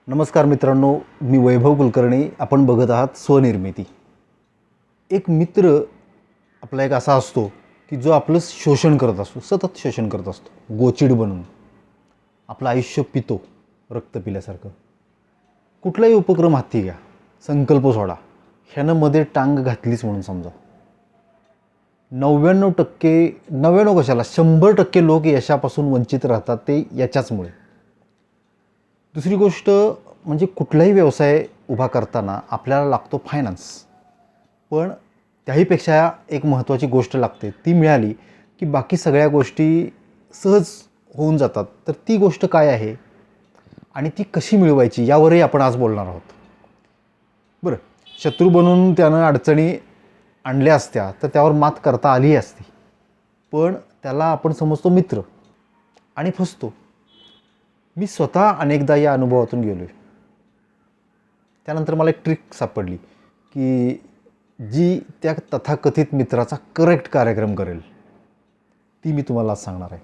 नमस्कार मित्रांनो, मी वैभव कुलकर्णी. आपण बघत आहात स्वनिर्मिती. एक मित्र आपला एक असा असतो की जो आपलं शोषण करत असतो, सतत शोषण करत असतो, गोचिड बनून आपलं आयुष्य पितो रक्त पिल्यासारखं. कुठलाही उपक्रम हाती घ्या, संकल्प सोडा, ह्यानं मध्ये टांग घातलीच म्हणून समजा. 99% कशाला 100% लोक यशापासून वंचित राहतात ते याच्याचमुळे. दुसरी गोष्ट म्हणजे कुठलाही व्यवसाय उभा करताना आपल्याला लागतो फायनान्स. पण त्याहीपेक्षा एक महत्त्वाची गोष्ट लागते, ती मिळाली की बाकी सगळ्या गोष्टी सहज होऊन जातात. तर ती गोष्ट काय आहे आणि ती कशी मिळवायची यावरही आपण आज बोलणार आहोत. बरं, शत्रू बनून त्यानं अडचणी आणल्या असत्या तर त्यावर मात करता आली असती, पण त्याला आपण समजतो मित्र आणि फसतो. मी स्वतः अनेकदा या अनुभवातून गेलो आहे. त्यानंतर मला एक ट्रिक सापडली की जी त्या तथाकथित मित्राचा करेक्ट कार्यक्रम करेल, ती मी तुम्हाला आज सांगणार आहे.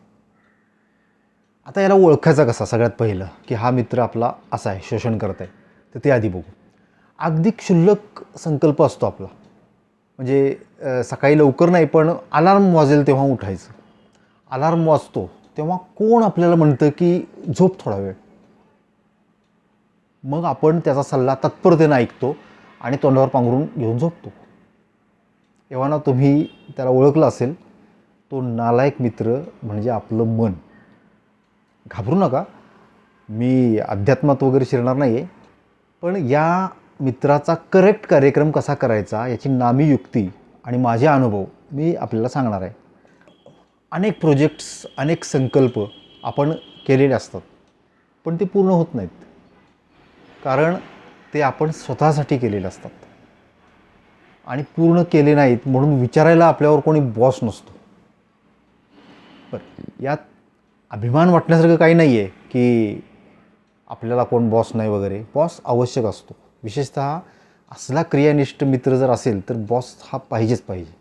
आता याला ओळखायचा कसा? सगळ्यात पहिलं की हा मित्र आपला असा आहे, शोषण करत आहे, तर ते आधी बघू. अगदी क्षुल्लक संकल्प असतो आपला. म्हणजे सकाळी लवकर नाही, पण अलार्म वाजेल तेव्हा उठायचं. अलार्म वाजतो तेव्हा कोण आपल्याला म्हणतं की झोप थोडा वेळ. मग आपण त्याचा सल्ला तत्परतेने ऐकतो आणि तोंडावर पांघरून घेऊन झोपतो. एव्हा तुम्ही त्याला ओळखलं असेल, तो नालायक मित्र म्हणजे आपलं मन. घाबरू नका, मी अध्यात्मात वगैरे शिरणार नाही आहे, पण या मित्राचा करेक्ट कार्यक्रम कसा करायचा याची नामी युक्ती आणि माझे अनुभव मी आपल्याला सांगणार आहे. अनेक प्रोजेक्ट्स, अनेक संकल्प आपण केलेले असतात, पण ते पूर्ण होत नाहीत, कारण ते आपण स्वतःसाठी केलेले असतात. आणि पूर्ण केले नाहीत म्हणून विचारायला आपल्यावर कोणी बॉस नसतो. बरं, यात अभिमान वाटण्यासारखं काही नाही आहे की आपल्याला कोण बॉस नाही वगैरे. बॉस आवश्यक असतो. विशेषतः असला क्रियानिष्ठ मित्र जर असेल तर बॉस हा पाहिजेच पाहिजे.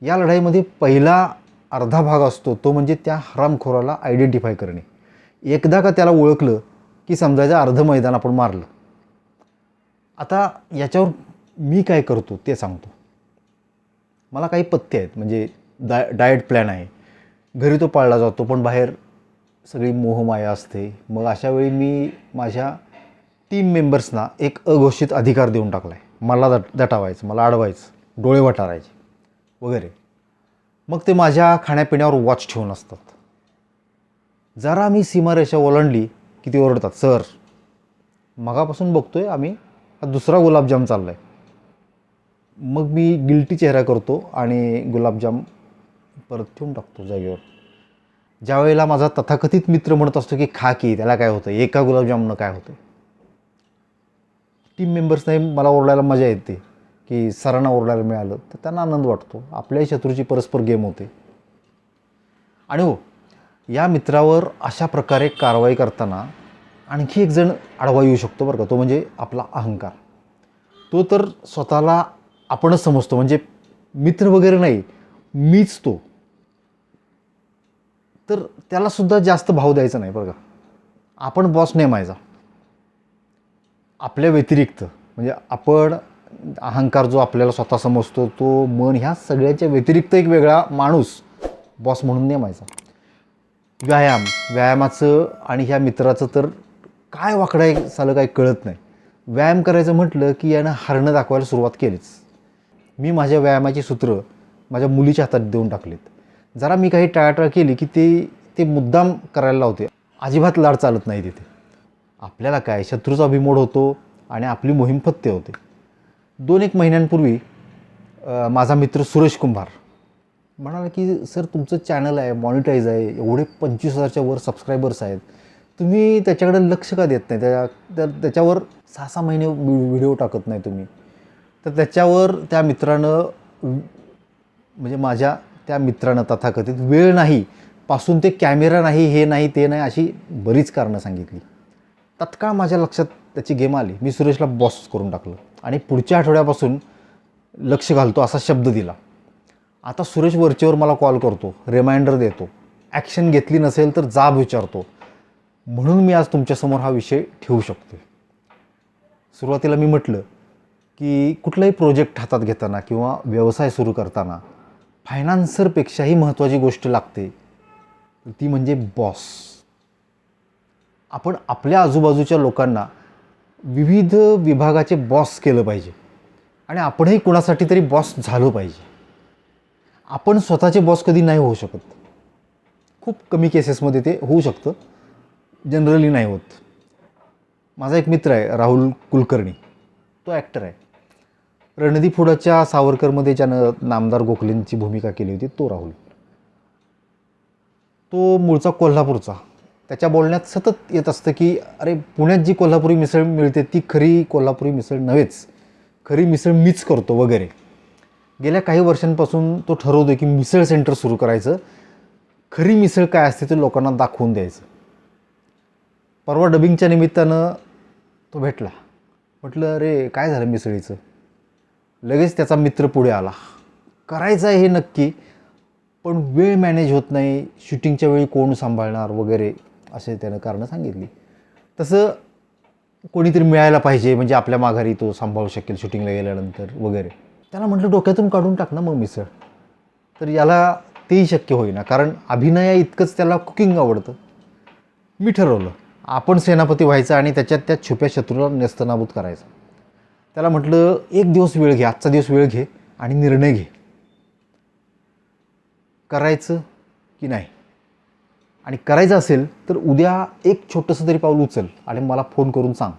या लढाईमध्ये पहिला अर्धा भाग असतो तो म्हणजे त्या हरामखोराला आयडेंटिफाय करणे. एकदा का त्याला ओळखलं की समजायचं अर्ध मैदान आपण मारलं. आता याच्यावर मी काय करतो ते सांगतो. मला काही पथ्य आहेत, म्हणजे डाएट प्लॅन आहे. घरी तो पाळला जातो, पण बाहेर सगळी मोहमाया असते. मग अशावेळी मी माझ्या टीम मेंबर्सना एक अघोषित अधिकार देऊन टाकला आहे. मला दटावायचं, मला अडवायचं, डोळे वटारायचे वगैरे. मग ते माझ्या खाण्यापिण्यावर वॉच ठेवून असतात. जरा मी सीमारेषा ओलांडली की ते ओरडतात, सर मगापासून बघतोय आम्ही, हा दुसरा गुलाबजाम चालला आहे. मग मी गिल्टी चेहरा करतो आणि गुलाबजाम परत ठेवून टाकतो जागेवर. ज्या वेळेला माझा तथाकथित मित्र म्हणत असतो की खा की, त्याला काय होतं, एका गुलाबजामनं काय होतं. टीम मेंबर्सनाही मला ओरडायला मजा येते की सरांना ओरडायला मिळालं तर त्यांना आनंद वाटतो. आपल्याही शत्रूची परस्पर गेम होते. आणि हो, या मित्रावर अशा प्रकारे कारवाई करताना आणखी एक जण आडवा येऊ शकतो बरं का. तो म्हणजे आपला अहंकार. तो तर स्वतःला आपणच समजतो, म्हणजे मित्र वगैरे नाही, मीच तो. तर त्यालासुद्धा जास्त भाव द्यायचा नाही बरं का. आपण बॉस नेमायचा आपल्या व्यतिरिक्त. म्हणजे आपण अहंकार जो आपल्याला स्वतः समजतो, तो मन, ह्या सगळ्याच्या व्यतिरिक्त एक वेगळा माणूस बॉस म्हणून नेमायचा. व्यायामाचं आणि ह्या मित्राचं तर काय वाकडं आहे सालं काही कळत नाही. व्यायाम करायचं म्हटलं की यानं हरणं दाखवायला सुरुवात केलीच. मी माझ्या व्यायामाची सूत्र माझ्या मुलीच्या हातात देऊन टाकलीत. जरा मी काही टाळाटाळ केली की ते मुद्दाम करायला लावते. अजिबात लाड चालत नाही तिथे. आपल्याला काय, शत्रूचा बिमोड होतो आणि आपली मोहीम फत्ते होते. 2-1 महिन्यांपूर्वी माझा मित्र सुरेश कुंभार म्हणाला की सर तुमचं चॅनल आहे, मॉनिटाईज आहे, एवढे 25,000च्या वर सबस्क्रायबर्स आहेत, तुम्ही त्याच्याकडे लक्ष का देत नाही, त्याच्यावर 6-6 महिने व्हिडिओ टाकत नाही तुम्ही. तर त्याच्यावर त्या मित्रानं, म्हणजे माझ्या त्या मित्रानं तथाकथित वेळ नाही पासून ते कॅमेरा नाही, हे नाही, ते नाही, अशी बरीच कारणं सांगितली. तत्काळ माझ्या लक्षात त्याची गेम आली. मी सुरेशला बॉस करून टाकलं आणि पुढच्या आठवड्यापासून लक्ष घालतो असा शब्द दिला. आता सुरेश वरचेवर मला कॉल करतो, रिमाइंडर देतो, ॲक्शन घेतली नसेल तर जाब विचारतो. म्हणून मी आज तुमच्यासमोर हा विषय ठेवू शकतो. सुरुवातीला मी म्हटलं की कुठलाही प्रोजेक्ट हातात घेताना किंवा व्यवसाय सुरू करताना फायनान्सरपेक्षाही महत्त्वाची गोष्ट लागते, ती म्हणजे बॉस. आपण आपल्या आजूबाजूच्या लोकांना विविध विभागाचे बॉस केलं पाहिजे आणि आपणही कुणासाठी तरी बॉस झालो पाहिजे. आपण स्वतःचे बॉस कधी नाही होऊ शकत. खूप कमी केसेसमध्ये ते होऊ शकतं, जनरली नाही होत. माझा एक मित्र आहे राहुल कुलकर्णी, तो ॲक्टर आहे. रणदीपुडाच्या सावरकरमध्ये ज्यानं नामदार गोखलेंची भूमिका केली होती तो राहुल. तो मूळचा कोल्हापूरचा. त्याच्या बोलण्यात सतत येत असतं की अरे पुण्यात जी कोल्हापुरी मिसळ मिळते ती खरी कोल्हापुरी मिसळ नव्हेच, खरी मिसळ मीच करतो वगैरे. गेल्या काही वर्षांपासून तो ठरवतो की मिसळ सेंटर सुरू करायचं, खरी मिसळ काय असते ते लोकांना दाखवून द्यायचं. परवा डबिंगच्या निमित्तानं तो भेटला. म्हटलं अरे काय झालं मिसळीचं. लगेच त्याचा मित्र पुढे आला. करायचं आहे हे नक्की, पण वेळ मॅनेज होत नाही, शूटिंगच्या वेळी कोण सांभाळणार वगैरे असे त्यानं कारणं सांगितली. तसं कोणीतरी मिळायला पाहिजे म्हणजे आपल्या माघारी तो सांभाळू शकेल शूटिंगला गेल्यानंतर वगैरे. त्याला म्हटलं डोक्यातून काढून टाक ना मग मिसळ. तर याला तेही शक्य होईना, कारण अभिनया इतकंच त्याला कुकिंग आवडतं. मी ठरवलं आपण सेनापती व्हायचं आणि त्याच्यात त्या छुप्या शत्रूला नेस्तनाबूत करायचं. त्याला म्हटलं एक दिवस वेळ घे, आजचा दिवस वेळ घे आणि निर्णय घे, करायचं की नाही. आणि करायचं असेल तर उद्या एक छोटंसं तरी पाऊल उचल आणि मला फोन करून सांग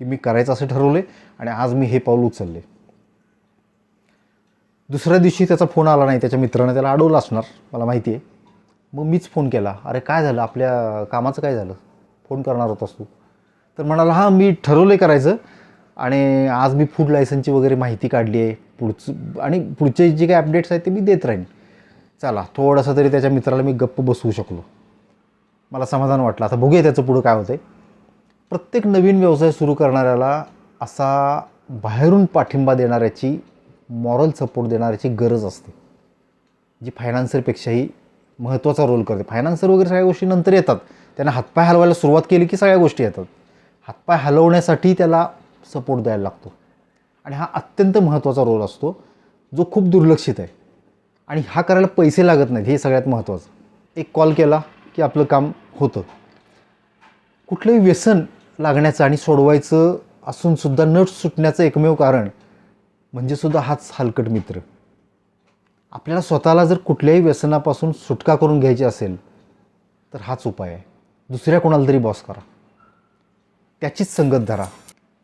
की मी करायचं असं ठरवले आणि आज मी हे पाऊल उचलले. दुसऱ्या दिवशी त्याचा फोन आला नाही. त्याच्या मित्रानं त्याला अडवलं असणार, मला माहिती आहे. मग मीच फोन केला, अरे काय झालं, आपल्या कामाचं काय झालं, फोन करणार होतास तू. तर म्हणाला हां मी ठरवलं करायचं आणि आज मी फूड लायसन्सची वगैरे माहिती काढली आहे, आणि पुढचे जे काही अपडेट्स आहेत ते मी देत राहीन. चला थोडंसं तरी त्याच्या मित्राला मी गप्प बसवू शकलो. मला समाधान वाटलं. आता बघूया त्याचं पुढं काय होतं आहे. प्रत्येक नवीन व्यवसाय सुरू करणाऱ्याला असा बाहेरून पाठिंबा देणाऱ्याची, मॉरल सपोर्ट देणाऱ्याची गरज असते, जी फायनान्सरपेक्षाही महत्त्वाचा रोल करते. फायनान्सर वगैरे सगळ्या गोष्टी नंतर येतात. त्यानं हातपाय हलवायला सुरुवात केली की सगळ्या गोष्टी येतात. हातपाय हलवण्यासाठी त्याला सपोर्ट द्यायला लागतो आणि हा अत्यंत महत्त्वाचा रोल असतो, जो खूप दुर्लक्षित आहे. आणि हा करायला पैसे लागत नाहीत, हे सगळ्यात महत्त्वाचं. एक कॉल केला की आपलं काम होतं. कुठलंही व्यसन लागण्याचं आणि सोडवायचं असूनसुद्धा न सुटण्याचं एकमेव कारण म्हणजे सुद्धा हाच हलकट मित्र. आपल्याला स्वतःला जर कुठल्याही व्यसनापासून सुटका करून घ्यायची असेल तर हाच उपाय आहे. दुसऱ्या कोणाला तरी बॉस करा, त्याचीच संगत धरा.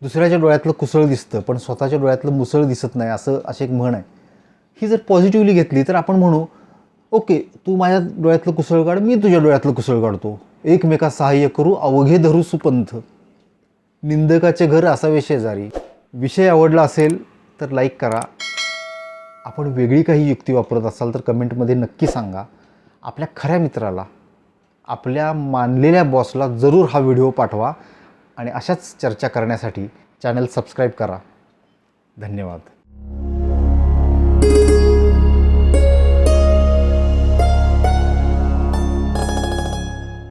दुसऱ्याच्या डोळ्यातलं कुसळ दिसतं पण स्वतःच्या डोळ्यातलं मुसळ दिसत नाही, अशी एक म्हण आहे. ही जर पॉझिटिव्हली घेतली तर आपण म्हणू ओके तू माझ्या डोळ्यातलं कुसळ काढ, मी तुझ्या डोळ्यातलं कुसळ काढतो, एकमेका सहाय्य करू, अवघे धरू सुपंथ, निंदकाचे घर असावे शेजारी. विषय आवडला असेल तर लाईक करा. आपण वेगळी काही युक्ती वापरत असाल तर कमेंटमध्ये नक्की सांगा. आपल्या खऱ्या मित्राला, आपल्या मानलेल्या बॉसला जरूर हा व्हिडिओ पाठवा आणि अशाच चर्चा करण्यासाठी चॅनल सबस्क्राईब करा. धन्यवाद.